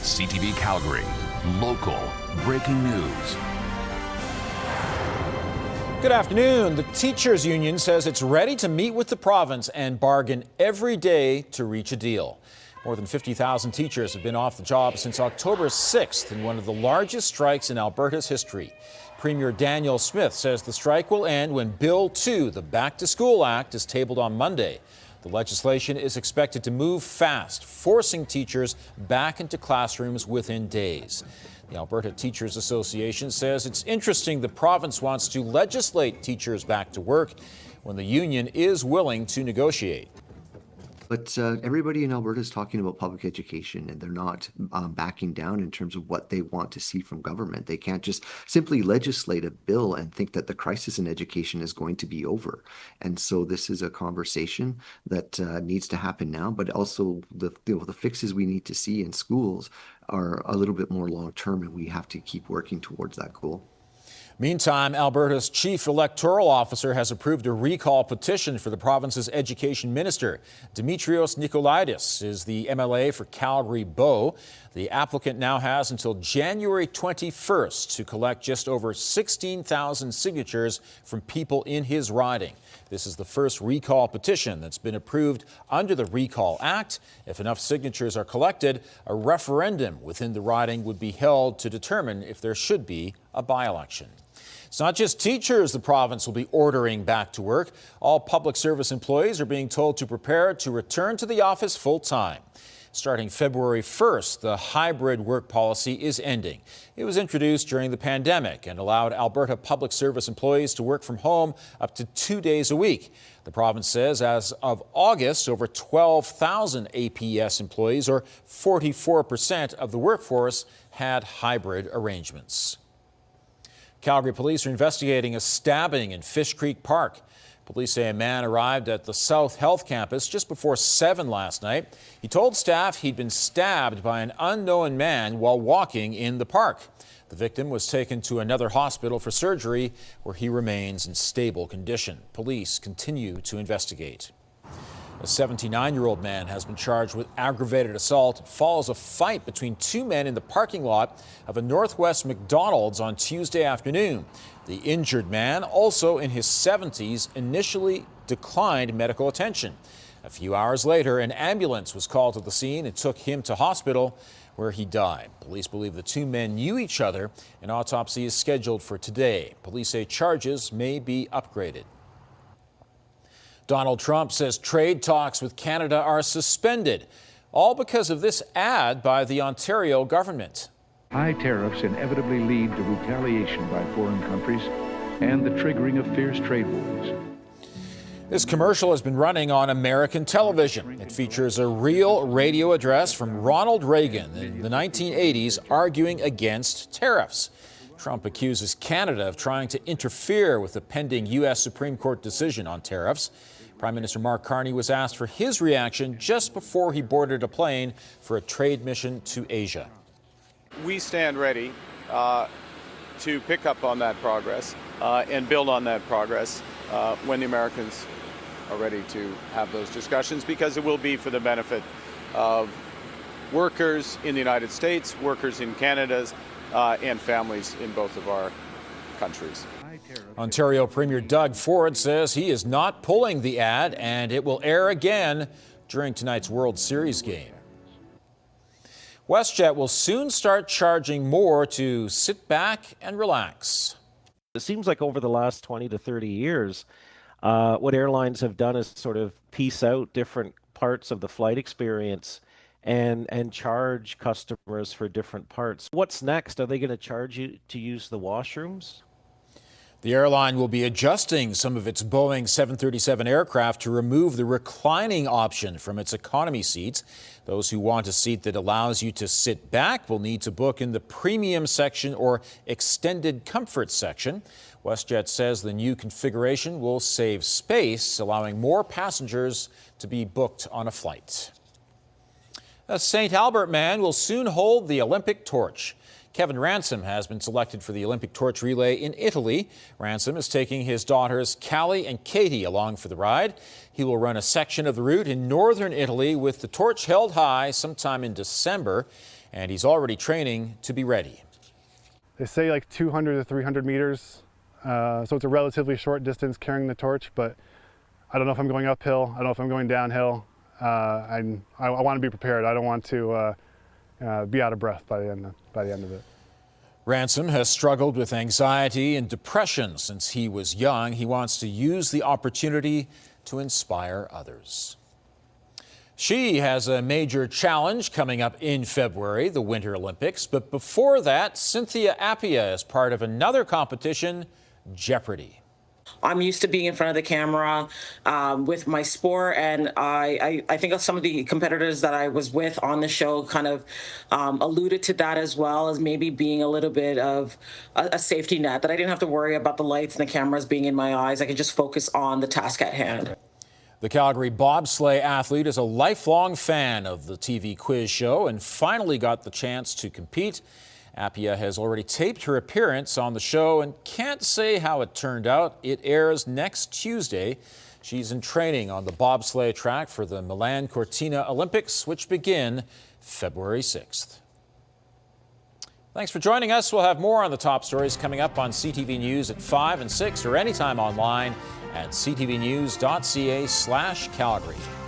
CTV Calgary, local breaking news. Good afternoon. The Teachers Union says it's ready to meet with the province and bargain every day to reach a deal. More than 50,000 teachers have been off the job since October 6th in one of the largest strikes in Alberta's history. Premier Daniel Smith says the strike will end when Bill 2, the Back to School Act, is tabled on Monday. The legislation is expected to move fast, forcing teachers back into classrooms within days. The Alberta Teachers Association says it's interesting the province wants to legislate teachers back to work when the union is willing to negotiate. But everybody in Alberta is talking about public education, and they're not backing down in terms of what they want to see from government. They can't just simply legislate a bill and think that the crisis in education is going to be over. And so this is a conversation that needs to happen now, but also the fixes we need to see in schools are a little bit more long-term, and we have to keep working towards that goal. Meantime, Alberta's chief electoral officer has approved a recall petition for the province's education minister. Dimitrios Nikolaidis is the MLA for Calgary-Bow. The applicant now has until January 21st to collect just over 16,000 signatures from people in his riding. This is the first recall petition that's been approved under the Recall Act. If enough signatures are collected, a referendum within the riding would be held to determine if there should be a by-election. It's not just teachers the province will be ordering back to work. All public service employees are being told to prepare to return to the office full-time. Starting February 1st, the hybrid work policy is ending. It was introduced during the pandemic and allowed Alberta public service employees to work from home up to 2 days a week. The province says as of August, over 12,000 APS employees, or 44% of the workforce, had hybrid arrangements. Calgary police are investigating a stabbing in Fish Creek Park. Police say a man arrived at the South Health campus just before 7 last night. He told staff he'd been stabbed by an unknown man while walking in the park. The victim was taken to another hospital for surgery, where he remains in stable condition. Police continue to investigate. A 79-year-old man has been charged with aggravated assault. It follows a fight between two men in the parking lot of a Northwest McDonald's on Tuesday afternoon. The injured man, also in his 70s, initially declined medical attention. A few hours later, an ambulance was called to the scene and took him to hospital, where he died. Police believe the two men knew each other. An autopsy is scheduled for today. Police say charges may be upgraded. Donald Trump says trade talks with Canada are suspended, all because of this ad by the Ontario government. High tariffs inevitably lead to retaliation by foreign countries and the triggering of fierce trade wars. This commercial has been running on American television. It features a real radio address from Ronald Reagan in the 1980s arguing against tariffs. Trump accuses Canada of trying to interfere with the pending U.S. Supreme Court decision on tariffs. Prime Minister Mark Carney was asked for his reaction just before he boarded a plane for a trade mission to Asia. We stand ready to pick up on that progress and build on that progress when the Americans are ready to have those discussions, because it will be for the benefit of workers in the United States, workers in Canada, and families in both of our countries. Ontario Premier Doug Ford says he is not pulling the ad, and it will air again during tonight's World Series game. WestJet will soon start charging more to sit back and relax. It seems like over the last 20 to 30 years, what airlines have done is sort of piece out different parts of the flight experience and charge customers for different parts. What's next? Are they going to charge you to use the washrooms? The airline will be adjusting some of its Boeing 737 aircraft to remove the reclining option from its economy seats. Those who want a seat that allows you to sit back will need to book in the premium section or extended comfort section. WestJet says the new configuration will save space, allowing more passengers to be booked on a flight. A St. Albert man will soon hold the Olympic torch. Kevin Ransom has been selected for the Olympic torch relay in Italy. Ransom is taking his daughters Callie and Katie along for the ride. He will run a section of the route in northern Italy with the torch held high sometime in December, and he's already training to be ready. They say like 200 to 300 meters, so it's a relatively short distance carrying the torch, but I don't know if I'm going uphill, I don't know if I'm going downhill. I want to be prepared. I don't want to be out of breath by the end of it. Ransom has struggled with anxiety and depression since he was young. He wants to use the opportunity to inspire others. She has a major challenge coming up in February, the Winter Olympics. But before that, Cynthia Appia is part of another competition, Jeopardy! I'm used to being in front of the camera with my sport, and I think of some of the competitors that I was with on the show kind of alluded to that, as well as maybe being a little bit of a safety net, that I didn't have to worry about the lights and the cameras being in my eyes. I could just focus on the task at hand. The Calgary bobsleigh athlete is a lifelong fan of the TV quiz show and finally got the chance to compete. Appia has already taped her appearance on the show and can't say how it turned out. It airs next Tuesday. She's in training on the bobsleigh track for the Milan Cortina Olympics, which begin February 6th. Thanks for joining us. We'll have more on the top stories coming up on CTV News at 5 and 6 or anytime online at ctvnews.ca/Calgary.